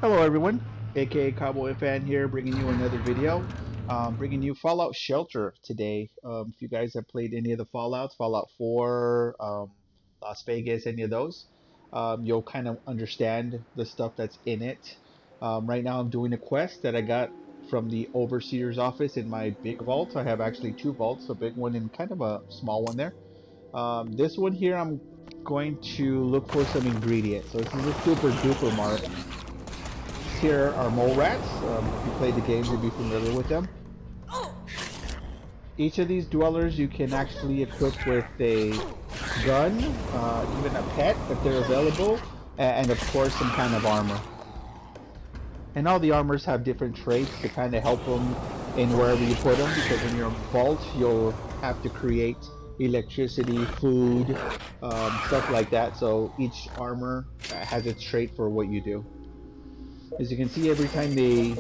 Hello everyone, aka Cowboyfan here, bringing you another video. Bringing you Fallout Shelter today. If you guys have played any of the Fallouts, Fallout 4, Las Vegas, any of those, you'll kind of understand the stuff that's in it. Right now I'm doing a quest that I got from the Overseer's office in my big vault. I have actually two vaults, a big one and kind of a small one there. This one here I'm going to look for some ingredients. So this is a super duper mark. Here are mole rats. If you played the games, you'll be familiar with them. Each of these dwellers you can actually equip with a gun, even a pet if they're available, and of course some kind of armor. And all the armors have different traits to kind of help them in wherever you put them, because in your vault you'll have to create electricity, food, stuff like that. So each armor has its trait for what you do. As you can see, every time they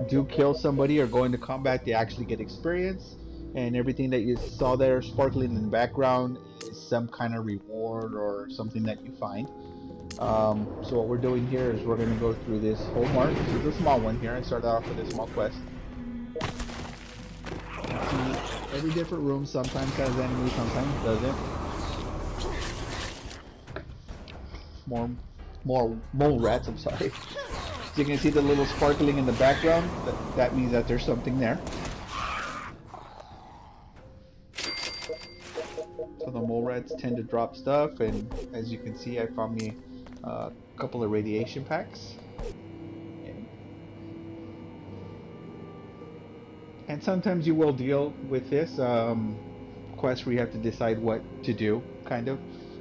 do kill somebody or go into combat, they actually get experience, and everything that you saw there sparkling in the background is some kind of reward or something that you find. So what we're doing here is we're going to go through this whole mark. This is a small one here. I started off with a small quest. See, every different room sometimes has enemies, sometimes doesn't. More mole rats, I'm sorry. So you can see the little sparkling in the background. That means that there's something there. So the mole rats tend to drop stuff, and as you can see, I found me a couple of radiation packs. And sometimes you will deal with this quest where you have to decide what to do, kind of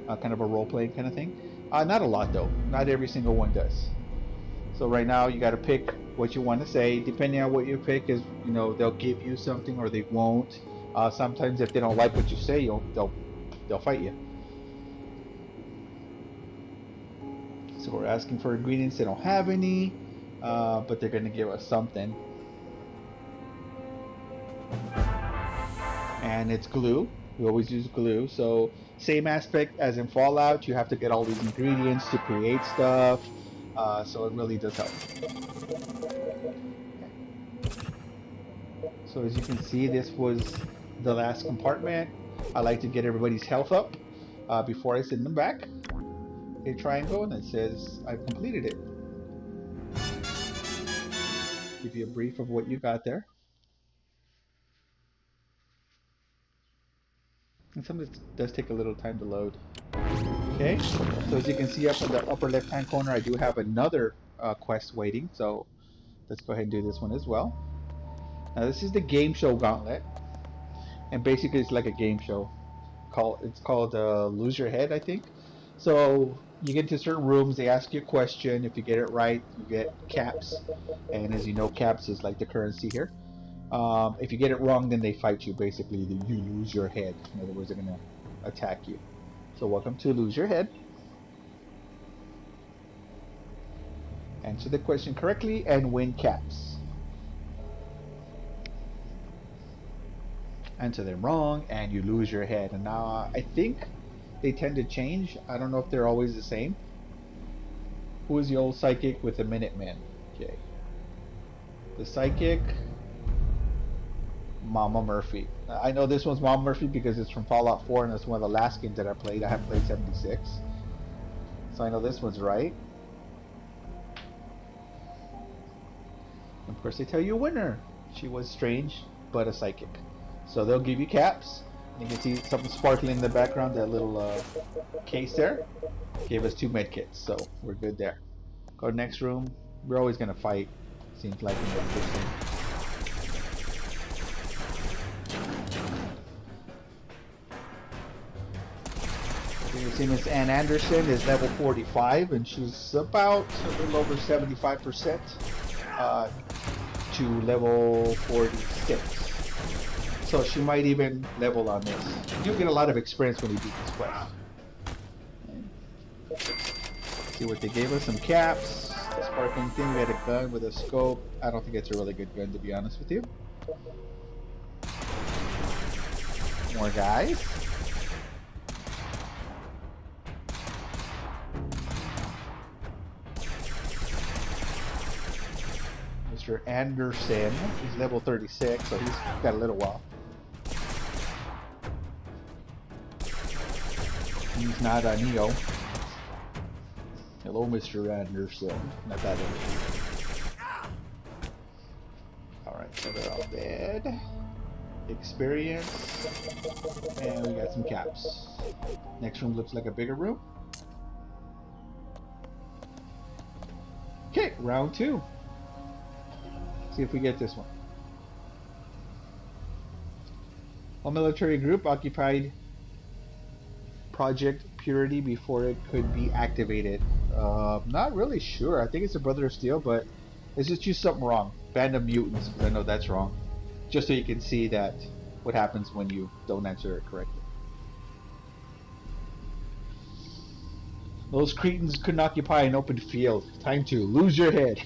a role-playing kind of thing. Not a lot though. Not every single one does. So right now you got to pick what you want to say. Depending on what you pick, is they'll give you something or they won't. Sometimes if they don't like what you say, they'll fight you. So we're asking for ingredients. They don't have any, but they're going to give us something. And it's glue. We always use glue. So same aspect as in Fallout. You have to get all these ingredients to create stuff. So it really does help. So as you can see, this was the last compartment. I like to get everybody's health up before I send them back. A triangle, and it says I've completed it. Give you a brief of what you got there. And some of it does take a little time to load. Okay, so as you can see up in the upper left hand corner, I do have another quest waiting, so let's go ahead and do this one as well. Now this is the game show gauntlet, and basically it's like a game show. It's called Lose Your Head, I think. So you get into certain rooms, they ask you a question. If you get it right, you get caps, and as you know, caps is like the currency here. If you get it wrong, then they fight you. Basically, you lose your head. In other words, they're gonna attack you. So welcome to Lose Your Head. Answer the question correctly and win caps. Answer them wrong and you lose your head. And now I think they tend to change. I don't know if they're always the same. Who is the old psychic with the Minutemen? Okay. The psychic, Mama Murphy. I know this one's Mama Murphy because it's from Fallout 4 and it's one of the last games that I played. I haven't played 76. So I know this one's right. And of course they tell you a winner. She was strange, but a psychic. So they'll give you caps. You can see something sparkling in the background, that little case there. Gave us 2 medkits, so we're good there. Go to the next room. We're always going to fight, seems like in this thing. You see Miss Ann Anderson is level 45, and she's about a little over 75% to level 46. So she might even level on this. You'll get a lot of experience when you do this quest. See what they gave us, some caps, a sparkling thing, we had a gun with a scope. I don't think it's a really good gun, to be honest with you. More guys. Mr. Anderson. He's level 36, so he's got a little while. He's not a Neo. Hello, Mr. Anderson. Not that interesting. Alright, so they're all dead. Experience. And we got some caps. Next room looks like a bigger room. Okay, round 2. See if we get this one. A military group occupied Project Purity before it could be activated. Not really sure. I think it's a Brother of Steel, but let's just choose something wrong. Band of Mutants, because I know that's wrong. Just so you can see that what happens when you don't answer it correctly. Those cretins couldn't occupy an open field. Time to lose your head.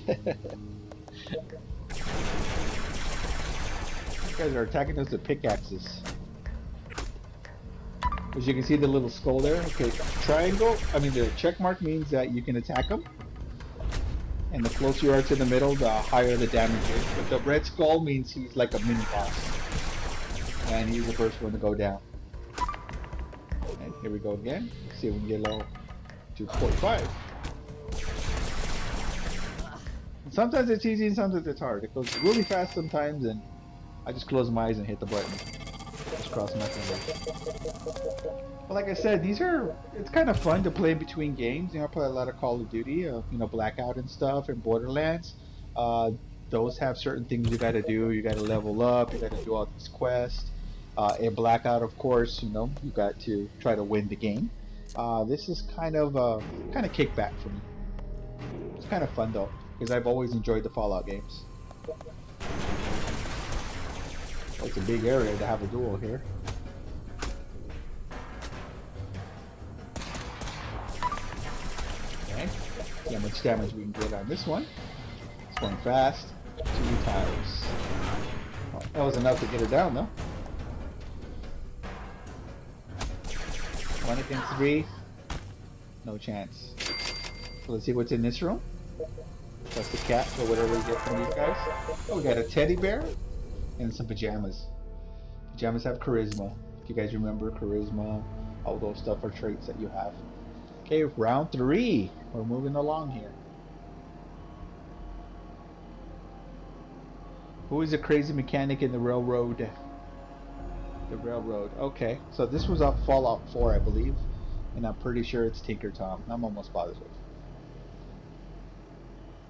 These guys are attacking us with pickaxes. As you can see the little skull there. Okay, triangle, the check mark means that you can attack them. And the closer you are to the middle, the higher the damage is. But the red skull means he's like a mini boss. And he's the first one to go down. And here we go again. Let's see if we can get low to 45. And sometimes it's easy and sometimes it's hard. It goes really fast sometimes and I just close my eyes and hit the button. Just cross my fingers. But like I said, it's kind of fun to play between games. I play a lot of Call of Duty, Blackout and stuff, and Borderlands. Those have certain things you gotta do. You gotta level up, you gotta do all these quests. In Blackout, of course, you got to try to win the game. This is kind of kickback for me. It's kind of fun though, because I've always enjoyed the Fallout games. It's a big area to have a duel here. Okay, see how much damage we can get on this one. It's going fast. 2 tires. Oh, that was enough to get her down though. 1 against 3. No chance. So let's see what's in this room. That's the cat or whatever we get from these guys. Oh, we got a teddy bear and some pajamas. Pajamas have charisma. If you guys remember charisma, all those stuff are traits that you have. Okay, round 3. We're moving along here. Who is a crazy mechanic in the railroad? The railroad. Okay, so this was off Fallout 4, I believe, and I'm pretty sure it's Tinker Tom. I'm almost positive.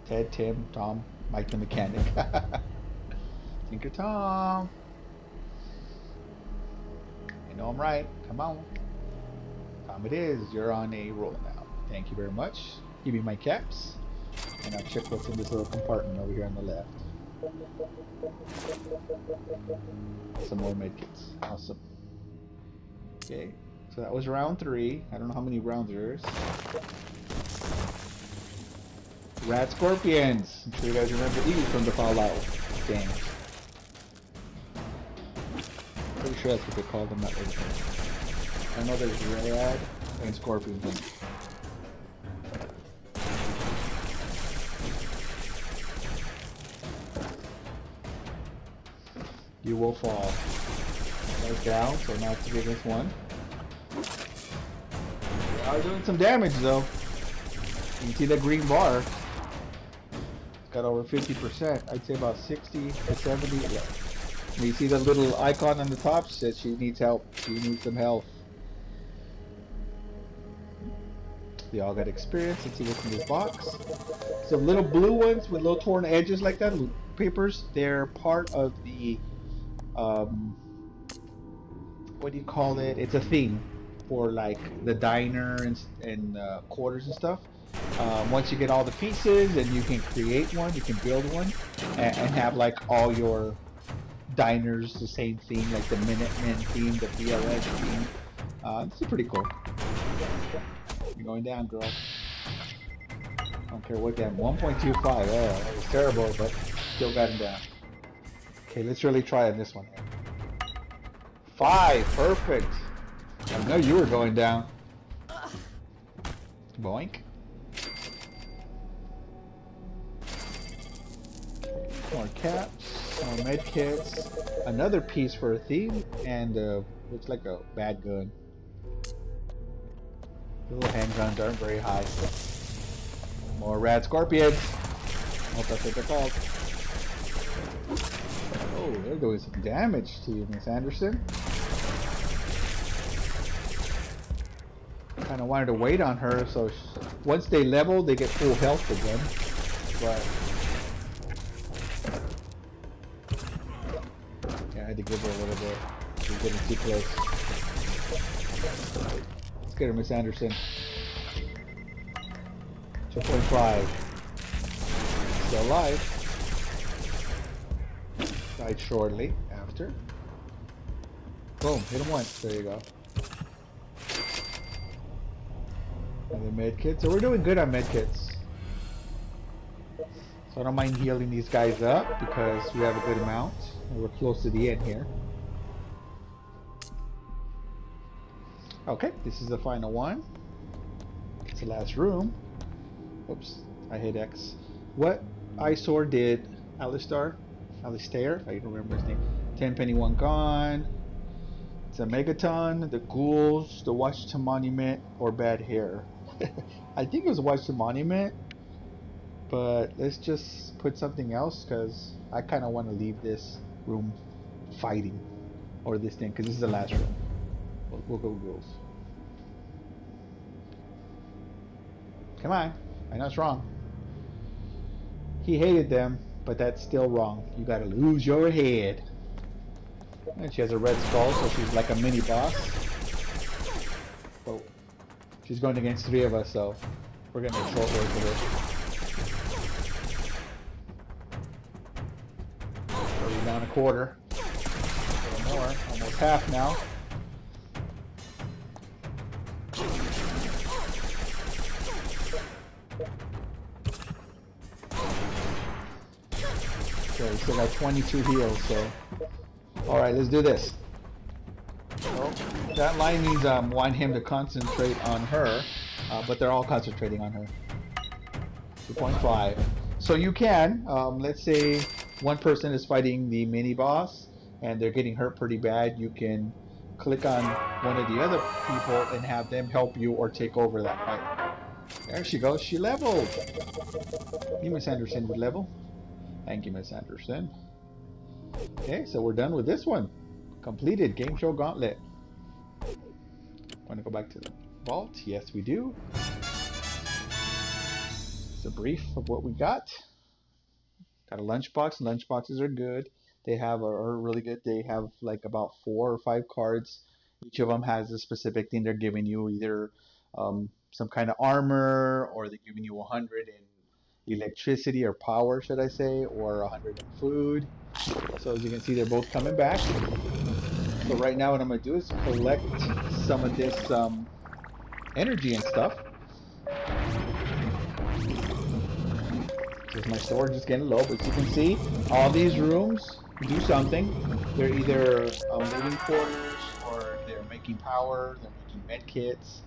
Ted, Tim, Tom, Mike the mechanic. Tinker Tom. I know I'm right. Come on. Tom it is. You're on a roll now. Thank you very much. Give me my caps, and I'll check what's in this little compartment over here on the left. Some more medkits. Awesome. Okay, so that was round 3. I don't know how many rounds there is. Rat Scorpions. I'm sure you guys remember these from the Fallout games. Pretty sure that's what they call them. That way. I know there's Rad and Scorpions. You will fall. That's down, so now it's 3 against 1. We are doing some damage though. You can see that green bar. It's got over 50%. I'd say about 60 to 70. Yeah. And you see the little icon on the top says she needs help. She needs some health. They all got experience. Let's see what's in this box. Some little blue ones with little torn edges like that. Papers. They're part of the what do you call it? It's a theme for like the diner and quarters and stuff. Once you get all the pieces, then you can create one, you can build one, and have like all your diners the same theme, like the Minutemen theme, the BLS theme. This is pretty cool. You're going down, girl. I don't care what that 1.25. Oh, that was terrible, but still got him down. Okay, let's really try on this one. 5, perfect. I know you were going down. Boink. More caps, more med kits, another piece for a thief, and looks like a bad gun. The little handguns aren't very high. More rad scorpions. Hope that's what they're called. Oh, they're doing some damage to you, Miss Anderson. Kind of wanted to wait on her, so once they level, they get full health again. But yeah, I had to give her a little bit. She's getting too close. Let's get her, Miss Anderson. 2.5. Still alive. Died shortly after. Boom, hit him once. There you go. And the med kits. So we're doing good on med kits. So I don't mind healing these guys up because we have a good amount. And we're close to the end here. Okay, this is the final one. It's the last room. Oops, I hit X. What eyesore did Alistair? I don't remember his name. 10 penny, 1 gone. It's a megaton, the ghouls, the watch to monument, or bad hair. I think it was watch to monument, but let's just put something else because I kind of want to leave this room fighting, or this thing, because this is the last room. We'll go ghouls. Come on, I know it's wrong. He hated them, but that's still wrong. You gotta lose your head. And she has a red skull, so she's like a mini boss. Oh, she's going against 3 of us, so we're gonna make short work of it. Already down a quarter. A little more, almost half now. Okay, we still got 22 heals, so alright, let's do this. So, that line means want him to concentrate on her, but they're all concentrating on her. 2.5. So you can, let's say one person is fighting the mini boss and they're getting hurt pretty bad, you can click on one of the other people and have them help you or take over that fight. There she goes, she leveled! You, Miss Anderson, would level. Thank you, Miss Anderson. Okay, so we're done with this one. Completed Game Show Gauntlet. Want to go back to the vault? Yes, we do. It's a brief of what we got. Got a lunchbox. Lunchboxes are good. They are really good. They have like about 4 or 5 cards. Each of them has a specific thing they're giving you, either some kind of armor, or they're giving you 100 in electricity or power, should I say, or 100 in food. So as you can see, they're both coming back. So right now what I'm going to do is collect some of this energy and stuff. Because my storage is getting low, but as you can see, all these rooms do something. They're either living quarters, or they're making power, they're making med kits.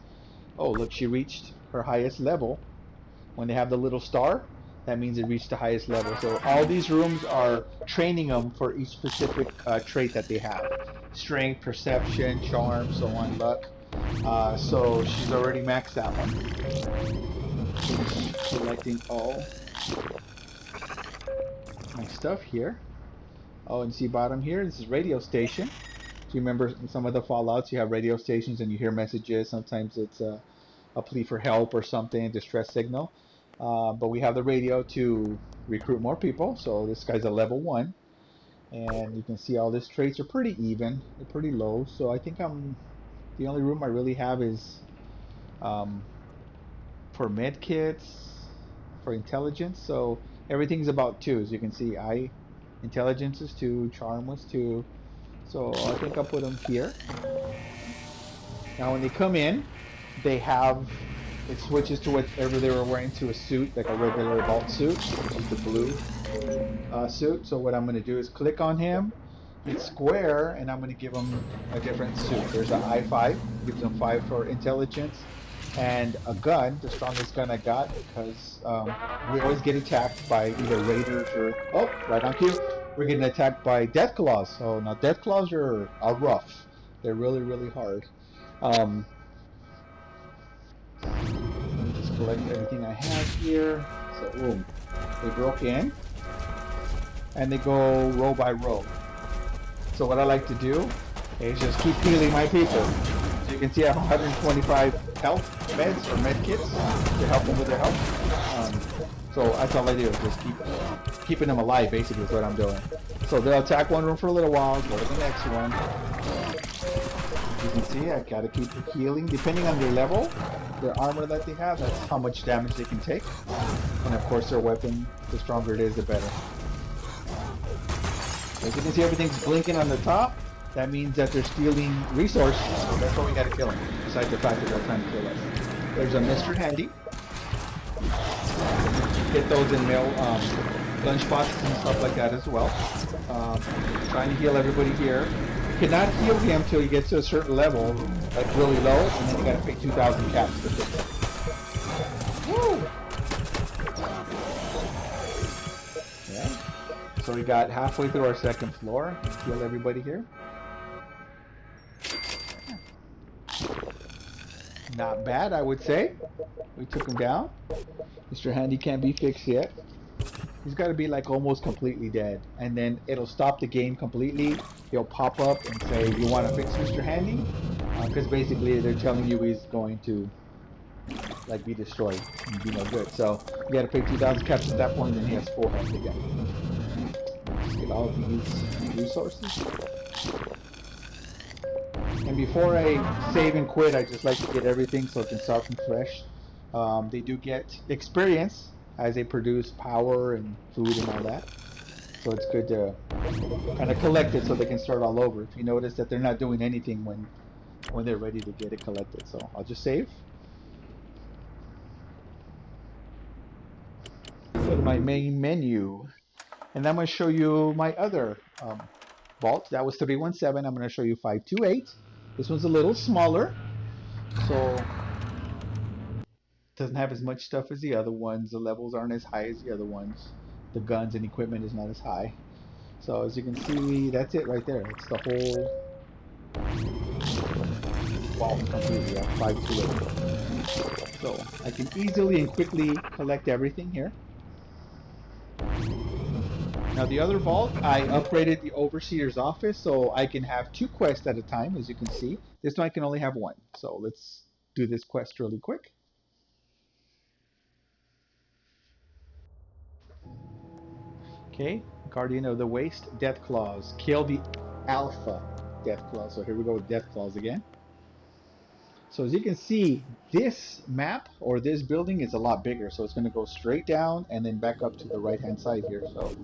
Oh, look, she reached her highest level. When they have the little star, that means it reached the highest level. So all these rooms are training them for each specific trait that they have. Strength, perception, charm, so on, luck. So she's already maxed that one. Selecting all my stuff here. Oh, and see bottom here, this is radio station. So you remember some of the Fallouts, you have radio stations and you hear messages. Sometimes it's a plea for help or something, a distress signal. But we have the radio to recruit more people. So this guy's a level 1. And you can see all these traits are pretty even. They're pretty low. So I think the only room I really have is for med kits, for intelligence. So everything's about 2. As you can see, intelligence is 2, charm was 2. So I think I'll put them here. Now when they come in, it switches to whatever they were wearing, to a suit, like a regular vault suit, which is the blue suit. So what I'm going to do is click on him, hit square, and I'm going to give him a different suit. There's an I5, gives him 5 for intelligence, and a gun, the strongest gun I got, because we always get attacked by either raiders or, oh, right on cue, we're getting attacked by death claws. So now death claws are rough. They're really, really hard. Let me just collect everything I have here. So boom, they broke in, and they go row by row. So what I like to do is just keep healing my people. So you can see I have 125 health meds or med kits to help them with their health. So that's all I do, is just keeping them alive, basically is what I'm doing. So they'll attack one room for a little while, go to the next one. You can see I gotta keep healing. Depending on their level, their armor that they have, that's how much damage they can take. And of course their weapon, the stronger it is, the better. As you can see, everything's blinking on the top. That means that they're stealing resources. So that's why we gotta kill them, besides the fact that they're trying to kill us. There's a Mr. Handy. Get those in mail lunch boxes and stuff like that as well. Trying to heal everybody here. You cannot heal him till you get to a certain level, like really low, and then you gotta pay 2,000 caps to fix it. Woo! Yeah. So we got halfway through our second floor. Heal everybody here. Not bad, I would say. We took him down. Mr. Handy can't be fixed yet. He's got to be like almost completely dead, and then it'll stop the game completely. He'll pop up and say, "You want to fix Mr. Handy?" Because basically they're telling you he's going to like be destroyed and be no good. So you got to pay 2,000 caps at that point, and then he has full health again. Just get all these resources. And before I save and quit, I just like to get everything so it can start from fresh. They do get experience as they produce power and food and all that. So it's good to kind of collect it so they can start all over. If you notice that they're not doing anything when they're ready to get it collected. So I'll just save. Go to my main menu. And I'm going to show you my other vault. That was 317. I'm going to show you 528. This one's a little smaller. So doesn't have as much stuff as the other ones. The levels aren't as high as the other ones. The guns and equipment is not as high. So as you can see, that's it right there. It's the whole vault completely. 528. So I can easily and quickly collect everything here. Now the other vault, I upgraded the Overseer's office so I can have 2 quests at a time, as you can see. This one I can only have 1. So let's do this quest really quick. Okay, Guardian of the Waste, Death Claws. Kill the Alpha Death Claws. So here we go with Death Claws again. So as you can see, this map or this building is a lot bigger. So it's going to go straight down and then back up to the right hand side here. So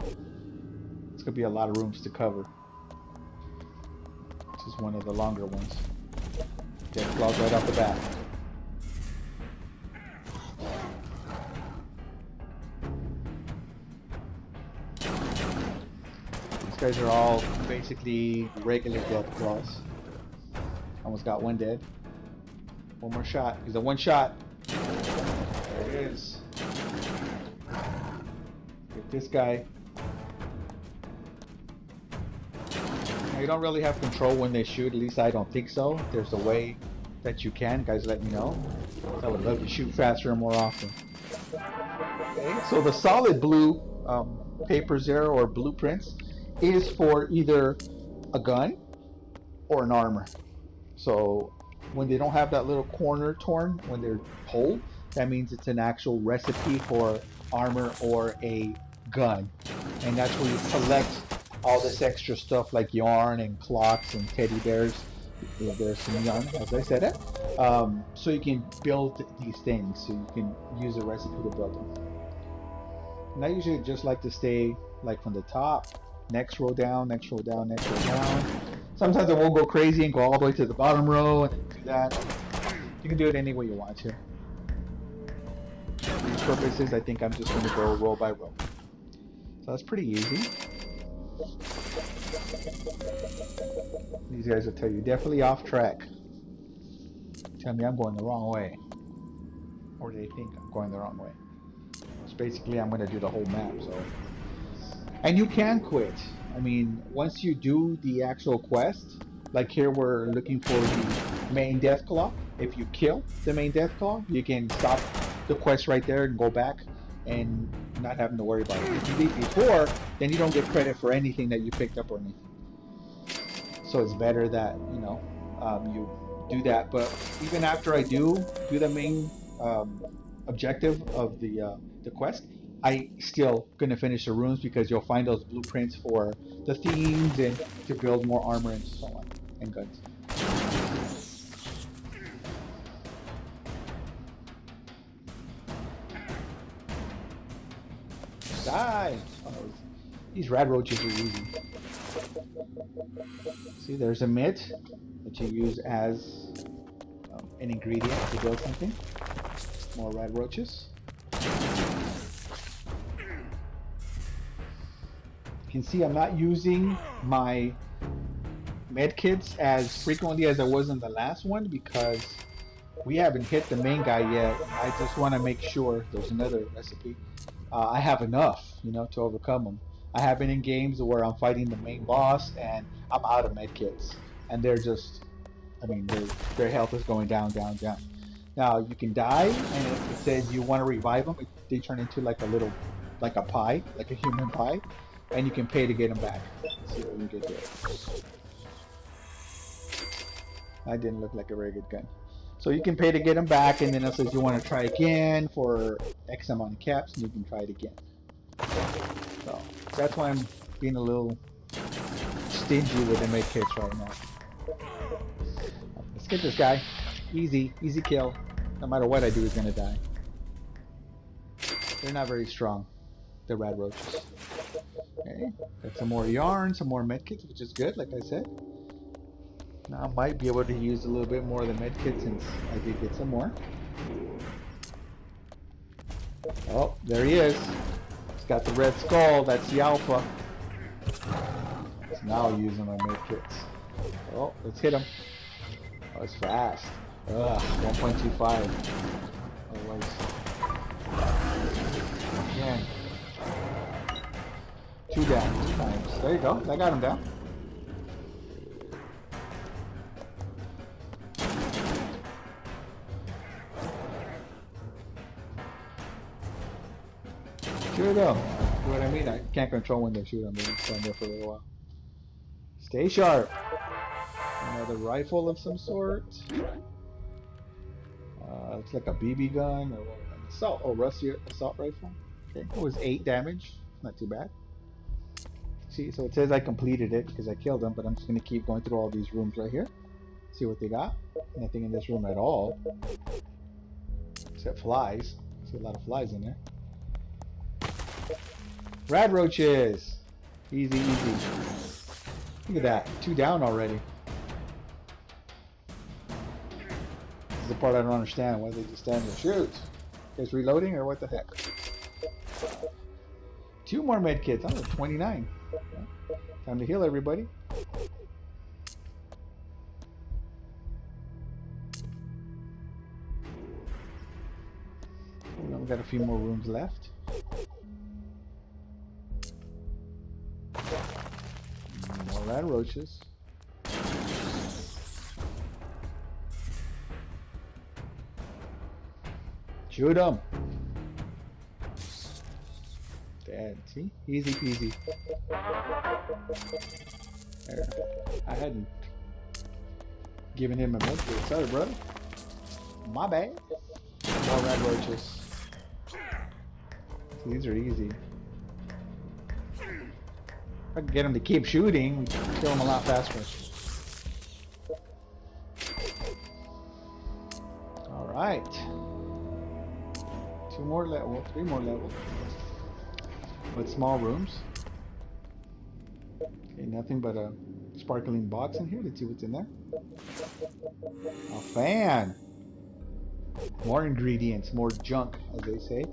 it's going to be a lot of rooms to cover. This is one of the longer ones. Death Claws right off the bat. These guys are all basically regular Death Claws. Almost got one dead. One more shot. He's a one shot. There it is. Get this guy. Now you don't really have control when they shoot. At least I don't think so. If there's a way that you can, guys, let me know. I would love to shoot faster and more often. Okay, so the solid blue papers there, or blueprints, is for either a gun or an armor. So when they don't have that little corner torn when they're whole, that means it's an actual recipe for armor or a gun. And that's where you collect all this extra stuff like yarn and clocks and teddy bears. There's some yarn, as I said it. So you can build these things. So you can use a recipe to build them. And I usually just like to stay like from the top, next row down, next row down, next row down. Sometimes I won't go crazy and go all the way to the bottom row and do that. You can do it any way you want to. For these purposes, I think I'm just going to go row by row. So that's pretty easy. These guys will tell you definitely off track. Tell me I'm going the wrong way. or they think I'm going the wrong way. So basically, I'm going to do the whole map. So, and you can quit. I mean, once you do the actual quest, like here we're looking for the main death claw. If you kill the main death claw, you can stop the quest right there and go back and not having to worry about it. If you leave before, then you don't get credit for anything that you picked up or anything. So it's better that, you know, you do that. But even after I do the main objective of the quest, I still gonna finish the rooms because you'll find those blueprints for the themes and to build more armor and so on, and guns. Die! Oh, these rad roaches are easy. See, there's a mitt that you use as an ingredient to build something. More rad roaches. You can see I'm not using my med kits as frequently as I was in the last one because we haven't hit the main guy yet. I just want to make sure, there's another recipe, I have enough, you know, to overcome them. I have been in games where I'm fighting the main boss and I'm out of med kits, and they're just, I mean, their health is going down, down, down. Now you can die, and if it says you want to revive them, they turn into like a little, like a pie, like a human pie, and you can pay to get them back. Let's see what we get here. That didn't look like a very good gun. So you can pay to get them back, and then it says you want to try again for X amount of caps, and you can try it again. So that's why I'm being a little stingy with the med kits right now. Let's get this guy. Easy, easy kill. No matter what I do, he's gonna die. They're not very strong, the rad roaches. Okay, got some more yarn, some more med kits, which is good, like I said. Now I might be able to use a little bit more of the med kit since I did get some more. Oh, there he is. He's got the red skull, that's the alpha. He's now using my med kits. Oh, let's hit him. Oh, it's fast. Ugh, 1.25. Otherwise. Again. 2 down, 2 times. There you go, I got him down. Shoot them. What I mean, I can't control when they shoot them. They just stand there for a little while. Stay sharp. Another rifle of some sort. Looks like a BB gun or an assault. Oh, rusty assault rifle. Okay, it was 8 damage. Not too bad. See, so it says I completed it because I killed them, but I'm just gonna keep going through all these rooms right here. See what they got. Nothing in this room at all, except flies. See a lot of flies in there. Rad roaches! Easy, easy. Look at that. 2 down already. This is the part I don't understand. Why they just stand there. Shoot! You guys reloading or what the heck? 2 more med kits. I'm at 29. Time to heal everybody. We've got a few more rooms left. More rad roaches. Shoot them. Dead. See? Easy peasy. There. I hadn't given him a medkit. Sorry, brother. My bad. More rad roaches. These are easy. If I can get him to keep shooting, we can kill him a lot faster. Alright. 2 more levels, 3 more levels. With small rooms. Okay, nothing but a sparkling box in here. Let's see what's in there. A fan! More ingredients, more junk, as they say,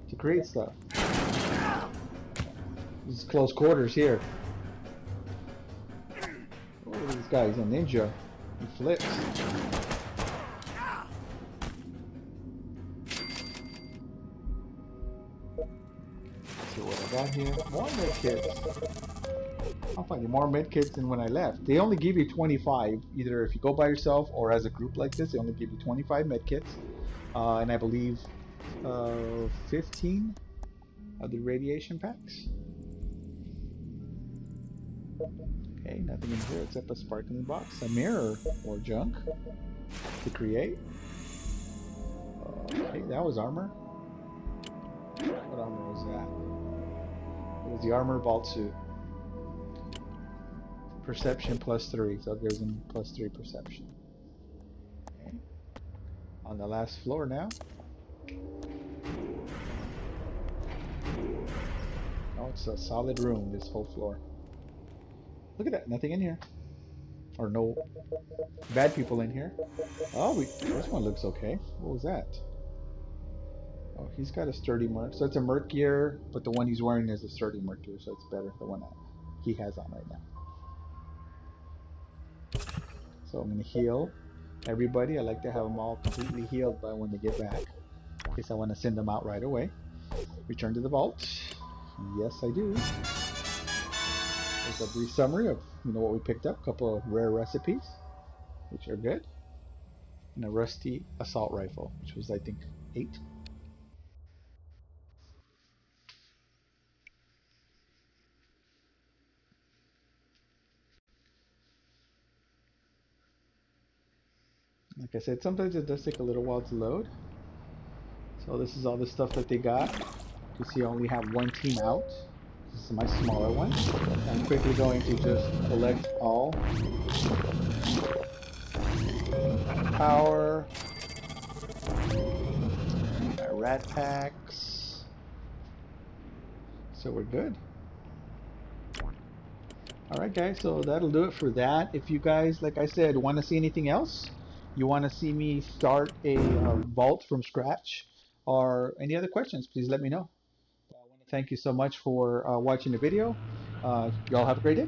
to create stuff. This is close quarters here. Oh, look at this guy, he's a ninja. He flips. Let's see what I got here. More medkits. I'm finding more medkits than when I left. They only give you 25, either if you go by yourself or as a group like this. They only give you 25 medkits, and I believe 15 of the radiation packs. Okay, nothing in here except a sparkling box, a mirror or junk to create. Okay, that was armor. What armor was that? It was the armor vault suit. Perception +3, so it gives him +3 perception. Okay. On the last floor now. Oh, it's a solid room, this whole floor. Look at that, nothing in here. Or no bad people in here. Oh, this one looks okay. What was that? Oh, he's got a sturdy merc. So it's a merc gear, but the one he's wearing is a sturdy merc gear, so it's better, the one that he has on right now. So I'm going to heal everybody. I like to have them all completely healed by when they get back, in case I want to send them out right away. Return to the vault. Yes, I do. There's a brief summary of what we picked up. A couple of rare recipes, which are good, and a rusty assault rifle, which was I think 8. Like I said, sometimes it does take a little while to load. So this is all the stuff that they got. You see I only have one team out. This is my smaller one. I'm quickly going to just collect all. Power. My rat packs. So we're good. Alright guys, so that'll do it for that. If you guys, like I said, want to see anything else, you want to see me start a vault from scratch, or any other questions, please let me know. I want to thank you so much for watching the video. Y'all have a great day.